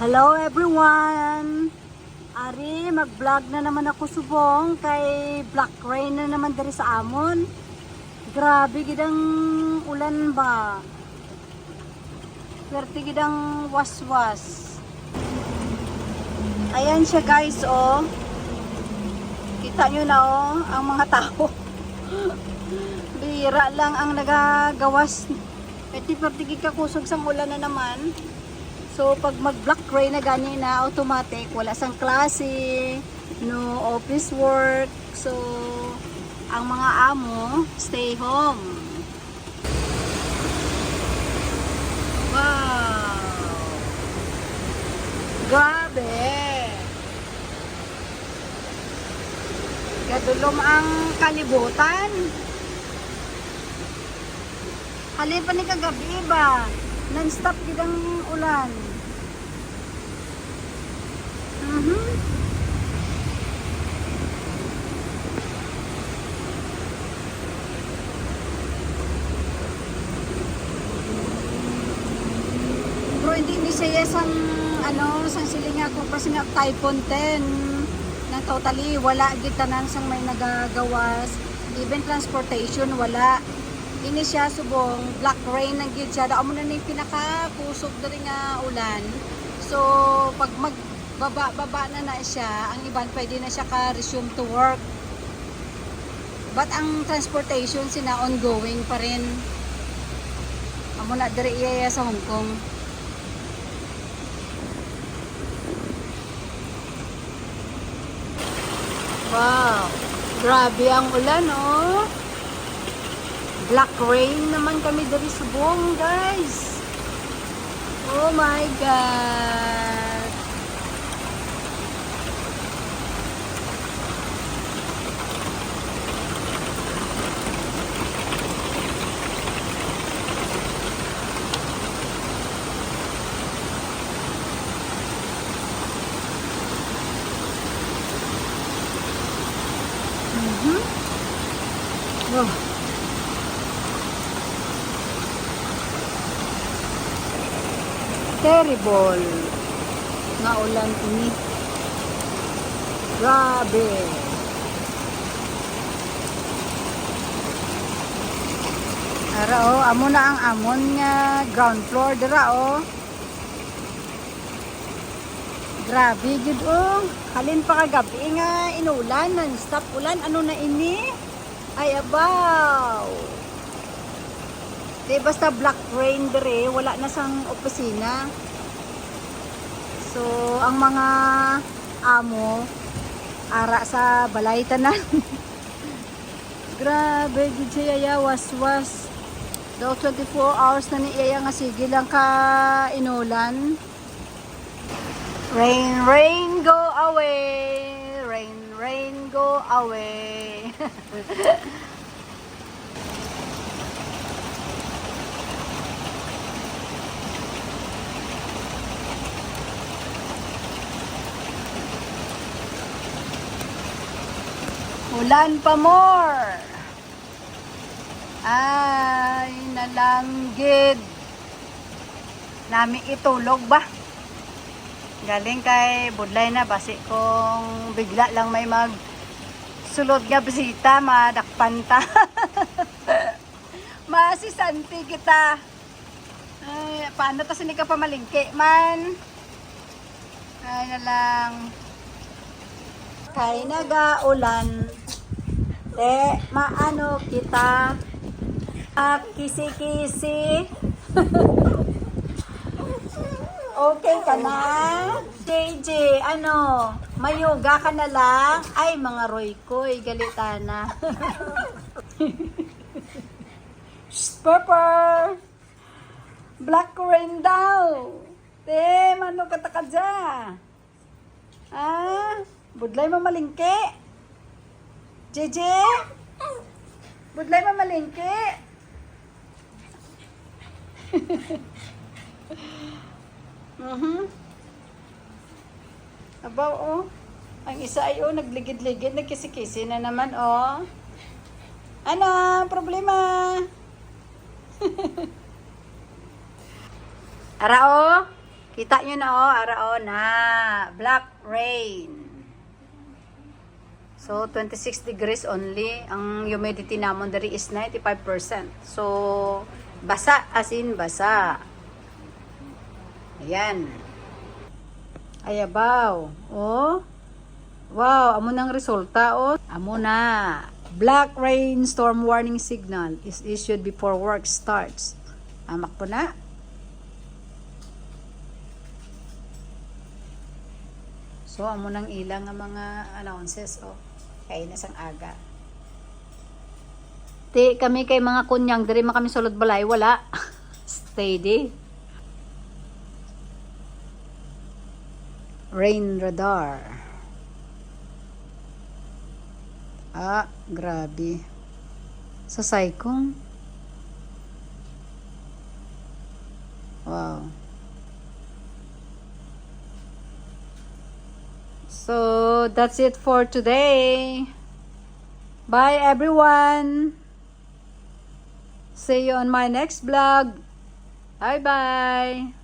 Hello everyone! Ari, mag-vlog na naman ako subong kay Black Rain na naman dari sa amon. Grabe gidang ulan ba? Swerte gidang waswas. Ayan siya guys, oh. Kita nyo na oh, ang mga tao. Bira lang ang nagagawas. Pwede kakusog sang ulan na naman. So, pag mag-black rain na gani na automatic, wala sang klase, no office work. So, ang mga amo, stay home. Wow! Grabe! Gadulom ang kalibutan. Halipan ni kagabi ba? Non-stop gidang ulan. Pero hindi siya sang sang silinga ko kasi nga Typhoon 10 na totally wala gid tanan sang may nagagawas. Even transportation wala. Ini siya subong black rain ng gid siya. Dao mo na ni pinakakusog diri nga ulan. So pag magbaba na siya, ang iban pwede na siya ka resume to work. But ang transportation sina ongoing pa rin. Amo na diri iya sa Hong Kong. Wow. Grabe ang ulan, oh. Black rain naman kami dari subong, guys. Oh my God. Oh. Terrible nga ulan ini. Grabe. Ara oh, amo na ang amon nga ground floor dira oh. Grabe gid oh. Halin pa kagabi nga inulan, non-stop ulan. Ano na ini? Ay abaw. Di basta black rain dire, wala na sang opisina. So, ang mga amo ara sa balay tanan. Grabe gid siya waswas. Daw 24 hours na ni iya nga sige lang ka inulan. Rain, rain, go away. Rain, rain, go away. Ulan pa more. Ay, nalanggid. Nami itulog ba? Galing kay budlay na basi kung bigla lang may mag sulod nga bisita, madakpan ta. Masisanti kita. Ay, paano ta sini ka pamalingki man? Ay na lang. Kay nagaulan. Te, maano kita? Kisi-kisi. Okay ka na? JJ, ano? Mayuga ka na lang? Ay, mga Roy ko'y galitana. Shh, Purple! Black rain daw. Te, mano ka taka dyan? Ah? Budlay mamalingki? JJ? Budlay mamalingki? Abaw oh. Ang isa ay oh, nagligid-ligid, nagkisi-kisi na naman oh. Ano? Problema? Ara oh. Kita nyo na ara na black rain. So 26 degrees only. Ang humidity namon diri is 95%. So basa as in basa. Ayan. Ayabaw. Oh. Wow, amo nang resulta Amo na. Black rain storm warning signal is issued before work starts. Amak po na. So, amo nang ilang nga mga announces, kay na sang aga. Ti kami kay mga kunyang, diri man kami sulod balay, wala. Steady. Rain radar. Grabe. Sa Saikong. Wow. So, that's it for today. Bye, everyone. See you on my next vlog. Bye-bye.